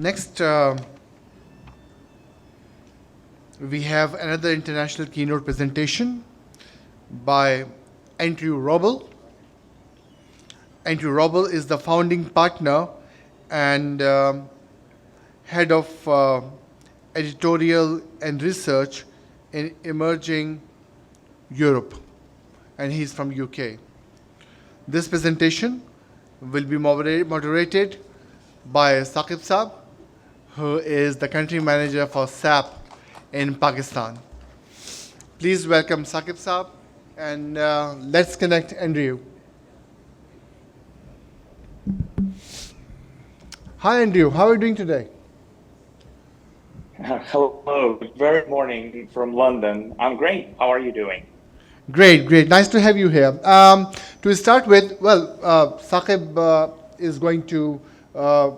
Next, we have another international keynote presentation by Andrew Wrobel. Andrew Wrobel is the founding partner and head of editorial and research in emerging Europe, and he's from UK. This presentation will be moderated by Saquib Saab, who is the country manager for SAP in Pakistan. Please welcome Saquib Saab, and let's connect Andrew. Hi Andrew, how are you doing today? Hello, very morning from London. I'm great. How are you doing? Great, great. Nice to have you here. To start with, Saquib is going to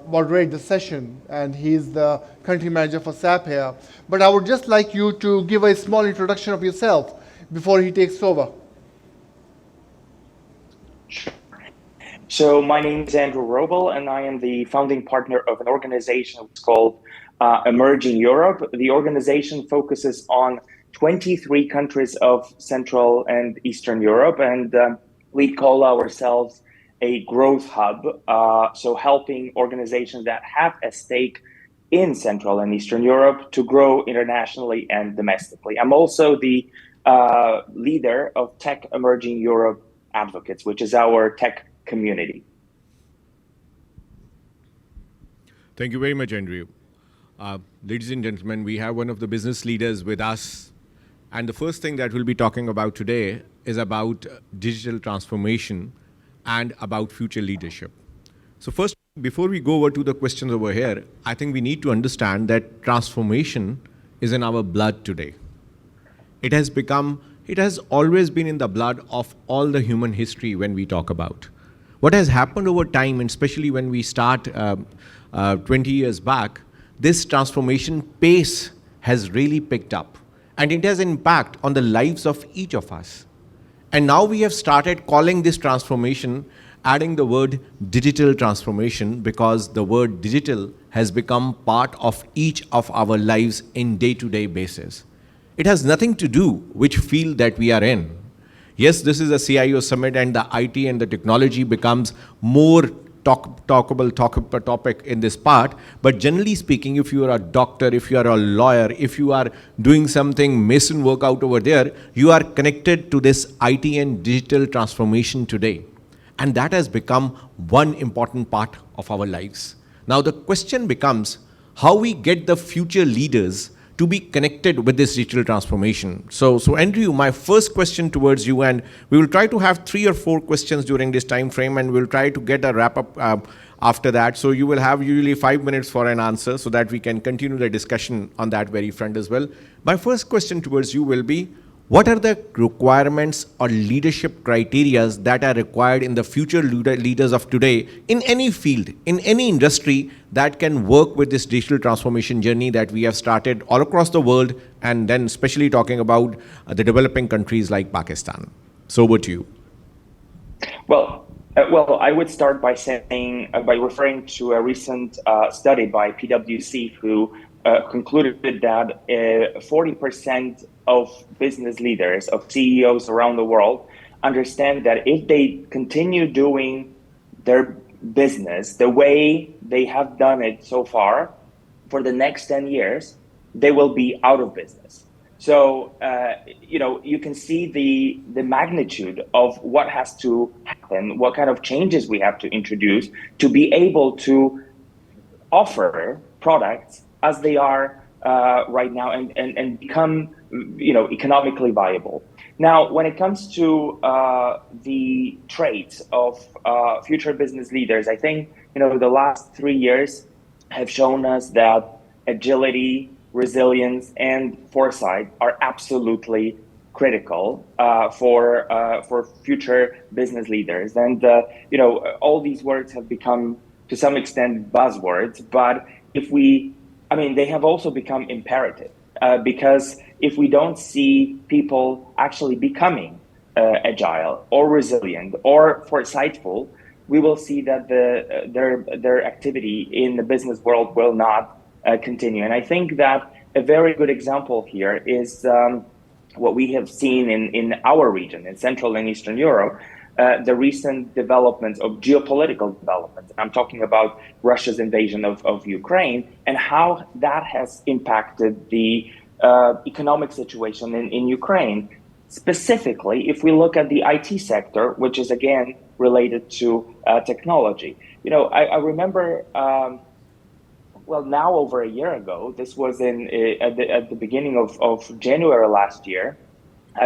moderate the session, and he's the country manager for SAP here. But I would just like you to give a small introduction of yourself before he takes over. Sure. So my name is Andrew Wrobel, and I am the founding partner of an organization that's called Emerging Europe. The organization focuses on 23 countries of Central and Eastern Europe, and we call ourselves a growth hub, so helping organizations that have a stake in Central and Eastern Europe to grow internationally and domestically. I'm also the leader of Tech Emerging Europe Advocates, which is our tech community. Thank you very much, Andrew. Ladies and gentlemen, we have one of the business leaders with us. And the first thing that we'll be talking about today is about digital transformation and about future leadership. So first, before we go over to the questions over here, I think we need to understand that transformation is in our blood today. It has always been in the blood of all the human history when we talk about. What has happened over time, and especially when we start 20 years back, this transformation pace has really picked up. And it has an impact on the lives of each of us. And now we have started calling this transformation, adding the word digital transformation, because the word digital has become part of each of our lives in day-to-day basis. It has nothing to do which field that we are in. Yes, this is a CIO Summit, and the IT and the technology becomes more talkable topic in this part. But generally speaking, if you are a doctor, if you are a lawyer, if you are doing something mason work out over there, you are connected to this IT and digital transformation today. And that has become one important part of our lives. Now the question becomes how we get the future leaders to be connected with this digital transformation. So Andrew, my first question towards you, and we will try to have 3 or 4 questions during this time frame, and we'll try to get a wrap up after that. So you will have usually 5 minutes for an answer so that we can continue the discussion on that very front as well. My first question towards you will be, what are the requirements or leadership criteria that are required in the future leaders of today in any field, in any industry that can work with this digital transformation journey that we have started all across the world, and then especially talking about the developing countries like Pakistan? So over to you. Well, I would start by saying, by referring to a recent study by PwC, who concluded that 40% of business leaders, of CEOs around the world, understand that if they continue doing their business the way they have done it so far for the next 10 years, they will be out of business. So, you can see the magnitude of what has to happen, what kind of changes we have to introduce to be able to offer products as they are right now and become, economically viable. Now, when it comes to the traits of future business leaders, I think, the last 3 years have shown us that agility, resilience, and foresight are absolutely critical for future business leaders. And, all these words have become, to some extent, buzzwords, but they have also become imperative because if we don't see people actually becoming agile or resilient or foresightful, we will see that their activity in the business world will not continue. And I think that a very good example here is what we have seen in our region, in Central and Eastern Europe, the recent developments of geopolitical developments. I'm talking about Russia's invasion of Ukraine and how that has impacted the economic situation in Ukraine. Specifically, if we look at the IT sector, which is again related to technology. I remember, well, now over a year ago, this was at the beginning of January last year,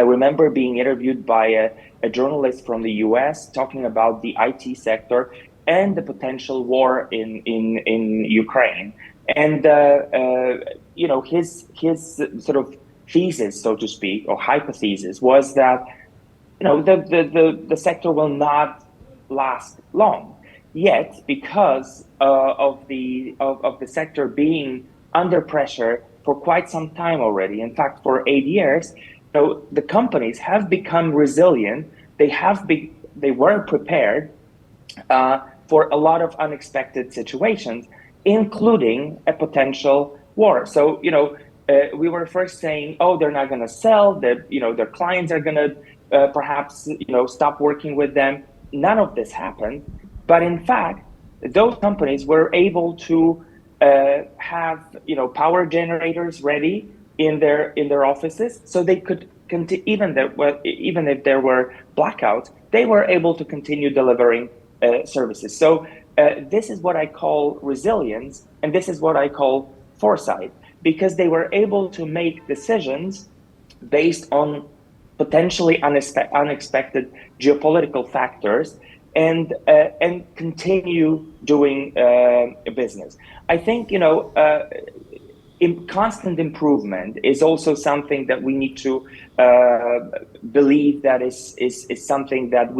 I remember being interviewed by a journalist from the US talking about the IT sector and the potential war in Ukraine. And, his sort of thesis, so to speak, or hypothesis was that, the sector will not last long. Yet, because of the sector being under pressure for quite some time already, in fact, for 8 years, the companies have become resilient. They were prepared for a lot of unexpected situations, including a potential war. So, we were first saying, oh, they're not going to sell, that their clients are going to perhaps stop working with them. None of this happened, but in fact, those companies were able to have power generators ready in their offices, so they could even if there were blackouts, they were able to continue delivering services. So this is what I call resilience, and this is what I call foresight, because they were able to make decisions based on potentially unexpected geopolitical factors and continue doing business. I think constant improvement is also something that we need to believe that is something that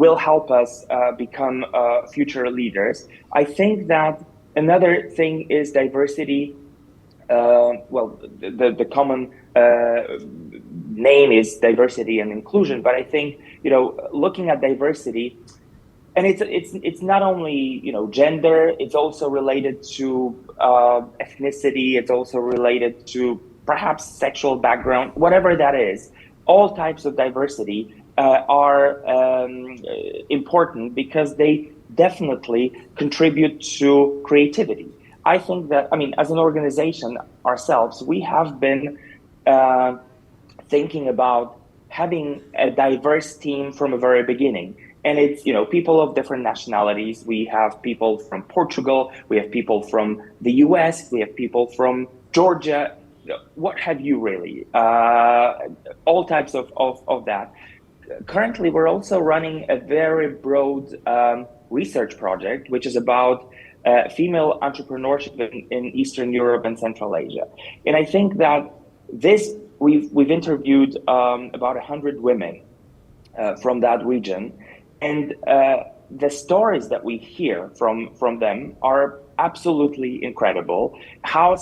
will help us become future leaders. I think that another thing is diversity. Well, the common name is diversity and inclusion, but I think looking at diversity, and it's not only gender, it's also related to ethnicity, it's also related to perhaps sexual background, whatever that is. All types of diversity are important because they definitely contribute to creativity. I think that, as an organization ourselves, we have been thinking about having a diverse team from the very beginning. And it's, people of different nationalities. We have people from Portugal, we have people from the US, we have people from Georgia, what have you really, all types of that. Currently, we're also running a very broad research project, which is about female entrepreneurship in Eastern Europe and Central Asia. And I think that we've interviewed about 100 women from that region. And the stories that we hear from them are absolutely incredible. How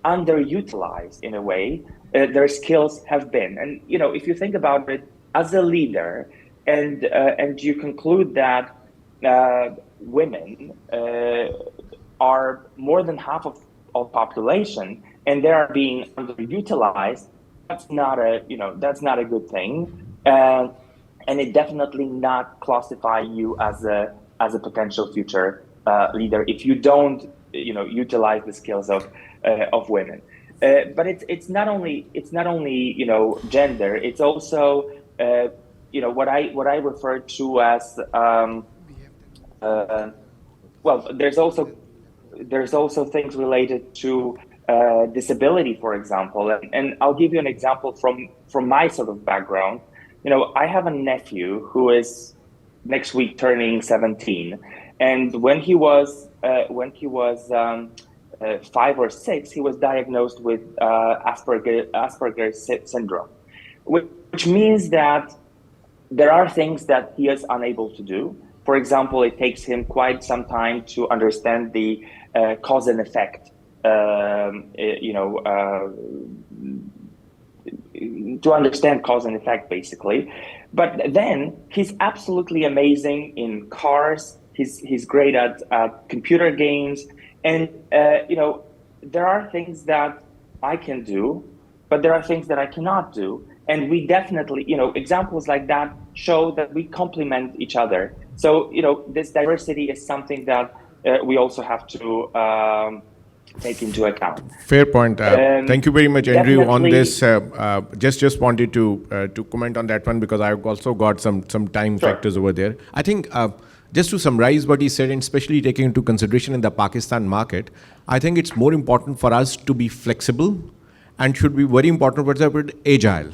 underutilized, in a way, their skills have been. And if you think about it, as a leader, and you conclude that women are more than half of population, and they are being underutilized, that's not a good thing. And it definitely not classify you as a potential future leader if you don't utilize the skills of women. But it's not only gender. It's also what I refer to as well. There's also things related to disability, for example. And I'll give you an example from my sort of background. I have a nephew who is next week turning 17, and when he was 5 or 6, he was diagnosed with Asperger's syndrome, which means that there are things that he is unable to do. For example, it takes him quite some time to understand the cause and effect to understand cause and effect, basically. But then he's absolutely amazing in cars. He's great at computer games, and there are things that I can do, but there are things that I cannot do. And we definitely, examples like that show that we complement each other. So, this diversity is something that we also have to take into account. Fair point. Thank you very much, Andrew, on this. Just wanted to comment on that one because I've also got some time factors over there. I think just to summarize what he said, and especially taking into consideration in the Pakistan market, I think it's more important for us to be flexible and should be very important for the word agile.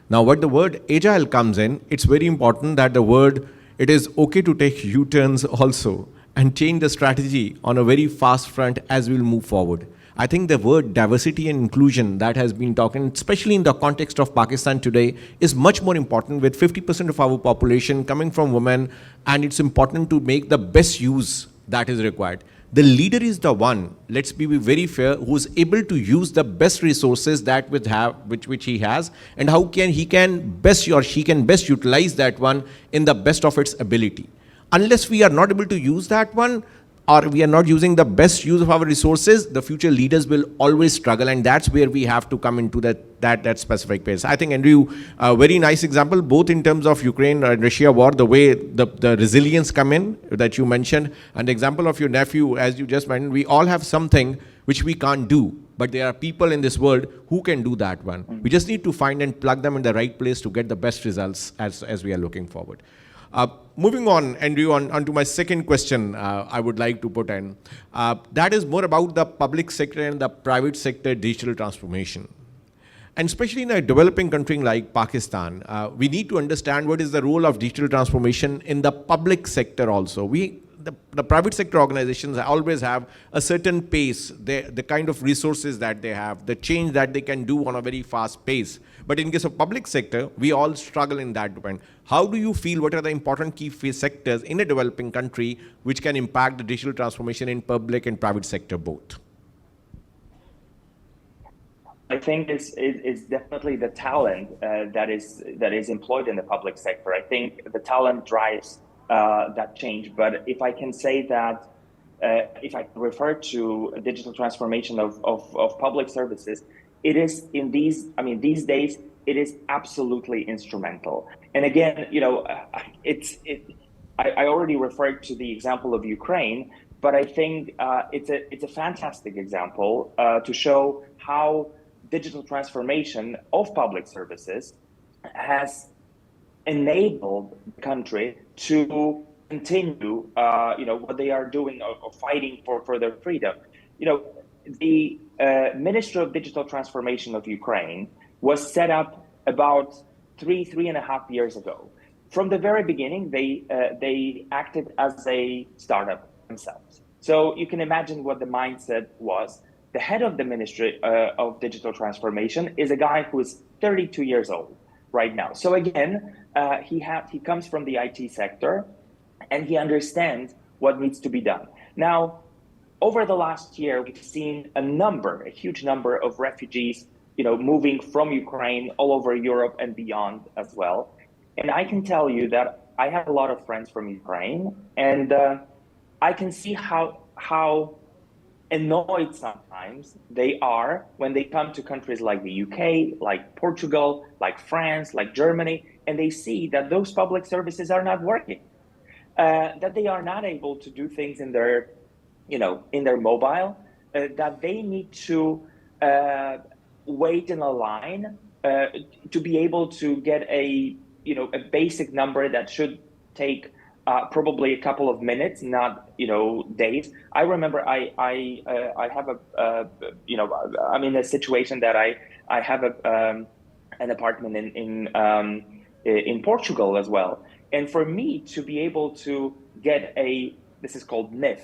Now, what the word agile comes in, it's very important that the word, it is okay to take U-turns also and change the strategy on a very fast front as we'll move forward. I think the word diversity and inclusion that has been talking, especially in the context of Pakistan today, is much more important with 50% of our population coming from women, and it's important to make the best use that is required. The leader is the one, let's be very fair, who's able to use the best resources that which he has, and how he can best or she can best utilize that one in the best of its ability. Unless we are not able to use that one, or we are not using the best use of our resources, the future leaders will always struggle, and that's where we have to come into that specific place. I think, Andrew, a very nice example, both in terms of Ukraine and Russia war, the way the resilience come in that you mentioned, and the example of your nephew, as you just mentioned, we all have something which we can't do, but there are people in this world who can do that one. We just need to find and plug them in the right place to get the best results as we are looking forward. Moving on, Andrew, on to my second question I would like to put in. That is more about the public sector and the private sector digital transformation. And especially in a developing country like Pakistan, we need to understand what is the role of digital transformation in the public sector also. The private sector organizations always have a certain pace, the kind of resources that they have, the change that they can do on a very fast pace. But in case of public sector, we all struggle in that domain. How do you feel, what are the important key sectors in a developing country which can impact the digital transformation in public and private sector both? I think it's definitely the talent that is employed in the public sector. I think the talent drives that change. But if I can say that, if I refer to digital transformation of public services, it is these days, it is absolutely instrumental. And again, I already referred to the example of Ukraine, but I think it's a fantastic example to show how digital transformation of public services has enabled the country to continue, what they are doing or fighting for their freedom. The Ministry of Digital Transformation of Ukraine was set up about three and a half years ago. From the very beginning, they acted as a startup themselves. So you can imagine what the mindset was. The head of the Ministry of Digital Transformation is a guy who is 32 years old right now. So again, he comes from the IT sector, and he understands what needs to be done. Now, over the last year, we've seen a huge number of refugees, moving from Ukraine all over Europe and beyond as well. And I can tell you that I have a lot of friends from Ukraine, and I can see how annoyed sometimes they are when they come to countries like the UK, like Portugal, like France, like Germany, and they see that those public services are not working, that they are not able to do things in their mobile, that they need to wait in a line to be able to get a basic number that should take probably a couple of minutes, not days. I remember I have I'm in a situation that I have an apartment in Portugal as well, and for me to be able to get this is called NIF,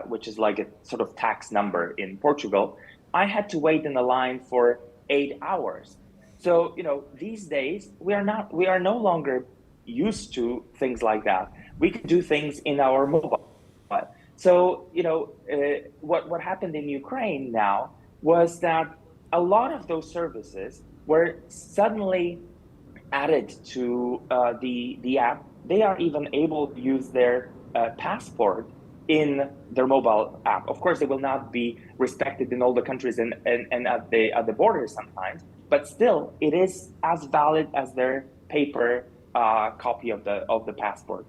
which is like a sort of tax number in Portugal, I had to wait in the line for 8 hours. So, these days we are no longer used to things like that. We can do things in our mobile. So, what happened in Ukraine now was that a lot of those services were suddenly added to the app. They are even able to use their passport in their mobile app. Of course, they will not be respected in all the countries and at the borders sometimes, but still, it is as valid as their paper copy of the passport.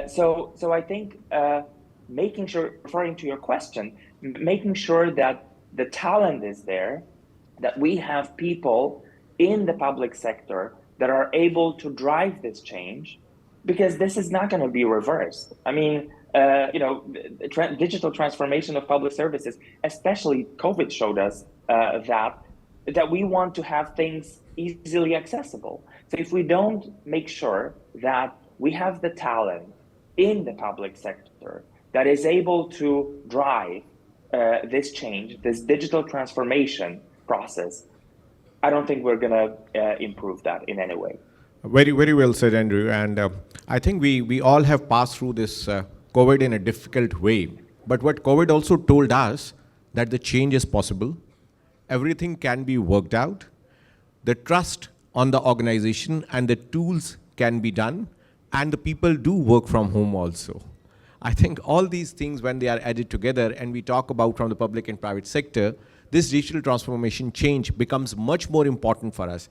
So I think making sure, referring to your question, making sure that the talent is there, that we have people in the public sector that are able to drive this change, because this is not going to be reversed. I mean, digital transformation of public services, especially COVID showed us that we want to have things easily accessible. So if we don't make sure that we have the talent in the public sector that is able to drive this change, this digital transformation process, I don't think we're going to improve that in any way. Very, very well said, Andrew. And I think we all have passed through this COVID in a difficult way. But what COVID also told us that the change is possible. Everything can be worked out. The trust on the organization and the tools can be done. And the people do work from home also. I think all these things, when they are added together and we talk about from the public and private sector, this digital transformation change becomes much more important for us.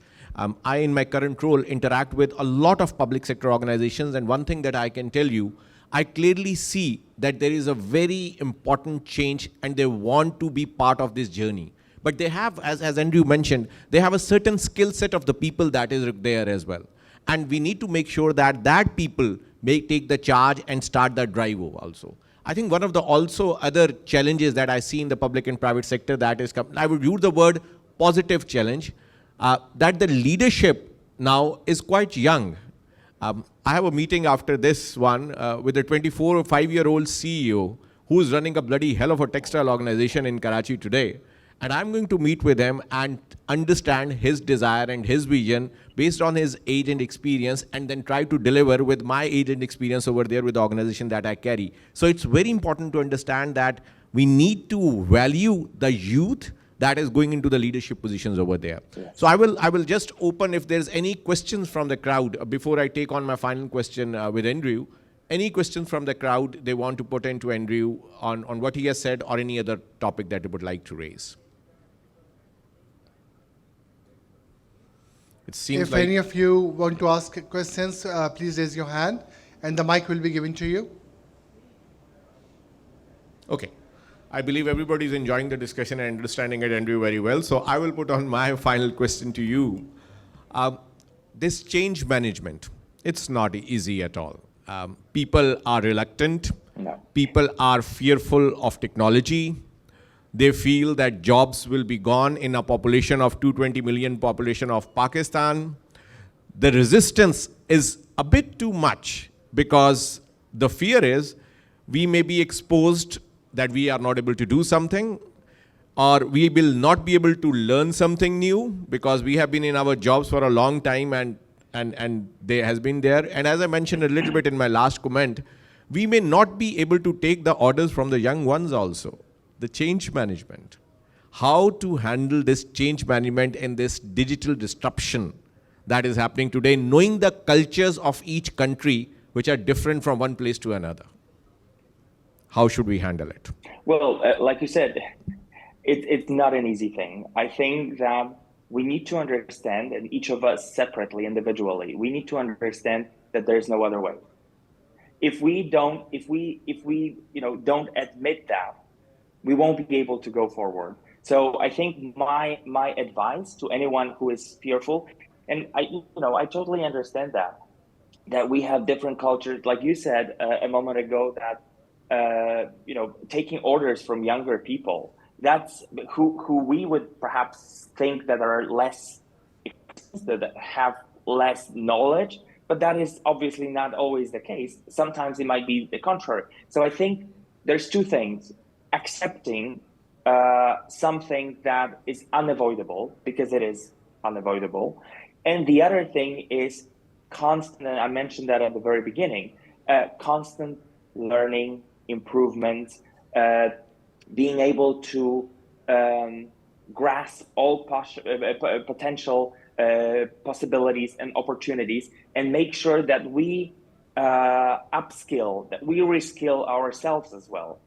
I, in my current role, interact with a lot of public sector organizations, and one thing that I can tell you, I clearly see that there is a very important change and they want to be part of this journey. But they have, as Andrew mentioned, they have a certain skill set of the people that is there as well. And we need to make sure that people may take the charge and start the drive also. I think one of the also other challenges that I see in the public and private sector that is, I would use the word positive challenge, that the leadership now is quite young. I have a meeting after this one with a 24 or 5-year-old CEO who's running a bloody hell of a textile organization in Karachi today. And I'm going to meet with him and understand his desire and his vision based on his age and experience, and then try to deliver with my age and experience over there with the organization that I carry. So it's very important to understand that we need to value the youth that is going into the leadership positions over there. Yes. So I will just open if there's any questions from the crowd before I take on my final question with Andrew. Any questions from the crowd they want to put into Andrew on what he has said, or any other topic that they would like to raise? It seems if like any of you want to ask questions, please raise your hand and the mic will be given to you. Okay. I believe everybody is enjoying the discussion and understanding it, Andrew, very well. So I will put on my final question to you. This change management, it's not easy at all. People are reluctant. No. People are fearful of technology. They feel that jobs will be gone in a population of 220 million population of Pakistan. The resistance is a bit too much because the fear is we may be exposed that we are not able to do something, or we will not be able to learn something new because we have been in our jobs for a long time and there has been there. And as I mentioned a little bit in my last comment, we may not be able to take the orders from the young ones also. The change management, how to handle this change management and this digital disruption that is happening today, knowing the cultures of each country which are different from one place to another. How should we handle it? Well, like you said, it's not an easy thing. I think that we need to understand, and each of us separately, individually, we need to understand that there's no other way. If we don't admit that, we won't be able to go forward. So I think my advice to anyone who is fearful, and I totally understand that we have different cultures, like you said a moment ago, that taking orders from younger people, that's who we would perhaps think that are less, that have less knowledge, but that is obviously not always the case. Sometimes it might be the contrary. So I think there's two things: accepting something that is unavoidable, because it is unavoidable. And the other thing is constant, and I mentioned that at the very beginning, constant learning, improvement, being able to grasp all potential possibilities and opportunities, and make sure that we upskill, that we reskill ourselves as well.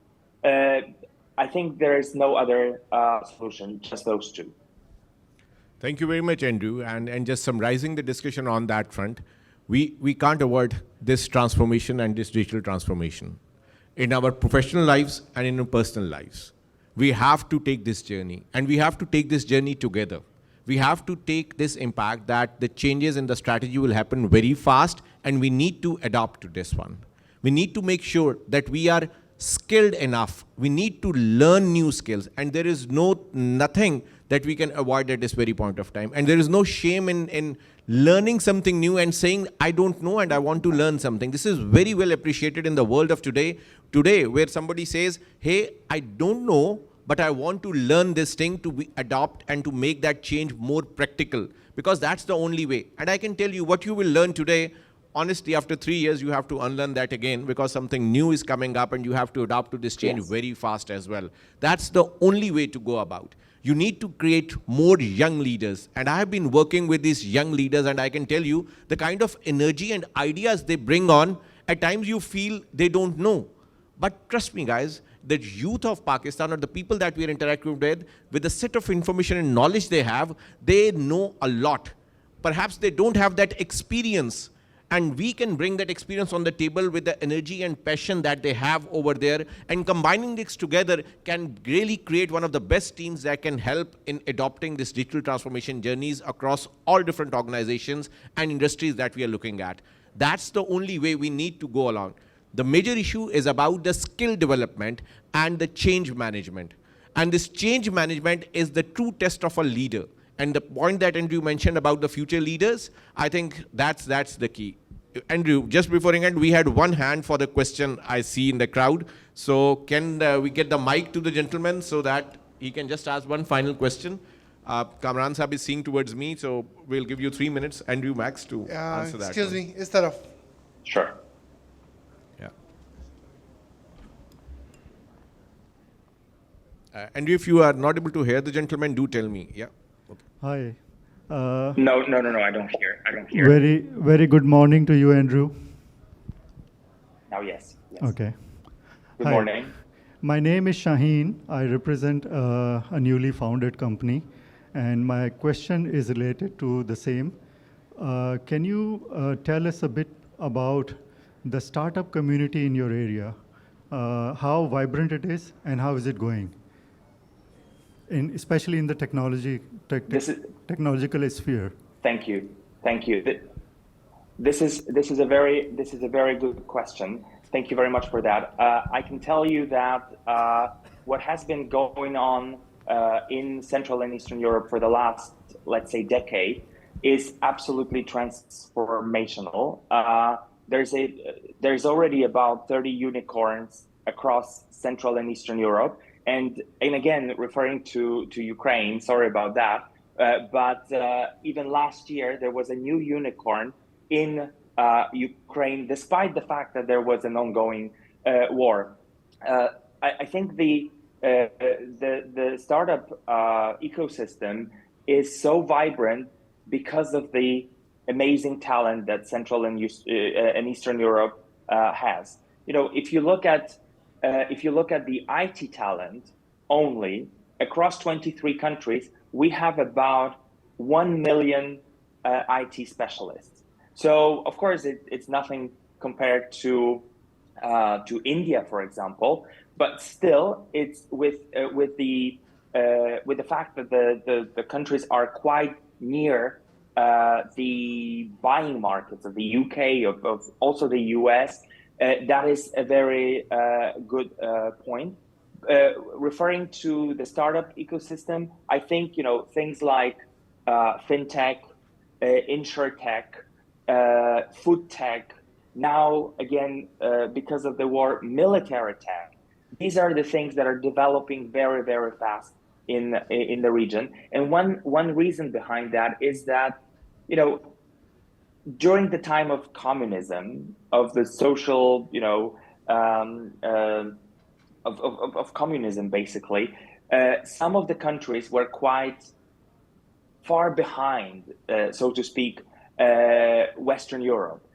I think there is no other solution, just those two. Thank you very much, Andrew. And just summarizing the discussion on that front, we can't avoid this transformation and this digital transformation in our professional lives and in our personal lives. We have to take this journey, and we have to take this journey together. We have to take this impact that the changes in the strategy will happen very fast, and we need to adapt to this one. We need to make sure that we are skilled enough. We need to learn new skills, and there is nothing that we can avoid at this very point of time. And there is no shame in learning something new and saying, I don't know and I want to learn something. This is very well appreciated in the world of today, where somebody says, hey, I don't know, but I want to learn this thing to adopt and to make that change more practical, because that's the only way. And I can tell you what you will learn today, honestly, after 3 years, you have to unlearn that again, because something new is coming up and you have to adapt to this change very fast as well. That's the only way to go about. You need to create more young leaders. And I have been working with these young leaders, and I can tell you the kind of energy and ideas they bring on, at times you feel they don't know. But trust me, guys, the youth of Pakistan, or the people that we are interacting with the set of information and knowledge they know a lot. Perhaps they don't have that experience, and we can bring that experience on the table with the energy and passion that they have over there, and combining this together can really create one of the best teams that can help in adopting this digital transformation journeys across all different organizations and industries that we are looking at. That's the only way we need to go along. The major issue is about the skill development and the change management. And this change management is the true test of a leader. And the point that Andrew mentioned about the future leaders, I think that's the key. Andrew, just before end, we had one hand for the question I see in the crowd. So can we get the mic to the gentleman so that he can just ask one final question? Kamran Sahib is seeing towards me, so we'll give you 3 minutes, Andrew max, to answer that. Excuse me, is that a... Sure. Yeah. Andrew, if you are not able to hear the gentleman, do tell me. Yeah. Okay. Hi. No, I don't hear. Very good morning to you, Andrew. Now, yes. Okay. Good Hi. morning. My name is Shaheen. I represent a newly founded company, and my question is related to the same. Can you tell us a bit about the startup community in your area? How vibrant it is, and how is it going? Especially in the technological sphere. Thank you. This is a very good question. Thank you very much for that. I can tell you that what has been going on in Central and Eastern Europe for the last, let's say, decade is absolutely transformational. There's already about 30 unicorns across Central and Eastern Europe. And again, referring to Ukraine, sorry about that, but even last year, there was a new unicorn in Ukraine, despite the fact that there was an ongoing war. I think the startup ecosystem is so vibrant because of the amazing talent that Central and Eastern Europe has. You know, if you look at the IT talent only across 23 countries, we have about 1 million IT specialists. So of course it's nothing compared to India, for example, but still it's with the fact that the countries are quite near the buying markets of the UK, of also the US. That is a very good point. Referring to the startup ecosystem, I think things like fintech, insurtech, food tech. Now again, because of the war, military tech. These are the things that are developing very, very fast in the region. And one reason behind that is that during the time of communism, of the social, of communism, basically, some of the countries were quite far behind, so to speak, Western Europe.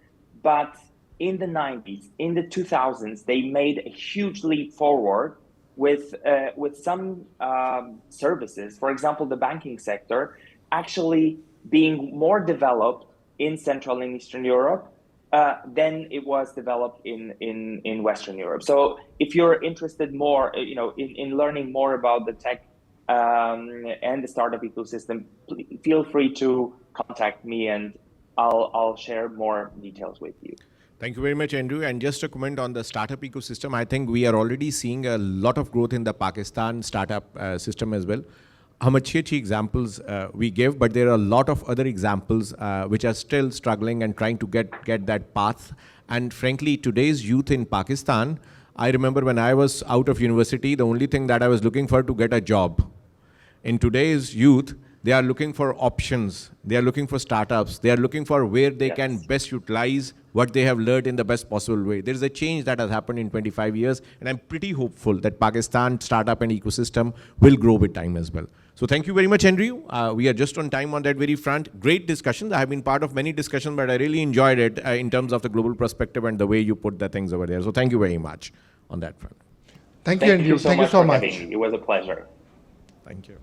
But in the 90s, in the 2000s, they made a huge leap forward with some services, for example, the banking sector, actually being more developed in Central and Eastern Europe than it was developed in Western Europe. So if you're interested more, in learning more about the tech and the startup ecosystem, feel free to contact me and I'll share more details with you. Thank you very much, Andrew. And just a comment on the startup ecosystem, I think we are already seeing a lot of growth in the Pakistan startup system as well. Some अच्छी examples we give, but there are a lot of other examples which are still struggling and trying to get that path. And frankly, today's youth in Pakistan, I remember when I was out of university, the only thing that I was looking for to get a job. In today's youth, they are looking for options. They are looking for startups. They are looking for where they can best utilize what they have learned in the best possible way. There is a change that has happened in 25 years, and I'm pretty hopeful that Pakistan startup and ecosystem will grow with time as well. So thank you very much, Andrew. We are just on time on that very front. Great discussions. I have been part of many discussions, but I really enjoyed it in terms of the global perspective and the way you put the things over there. So thank you very much on that front. Thank you, Andrew. Thank you so much. It was a pleasure. Thank you.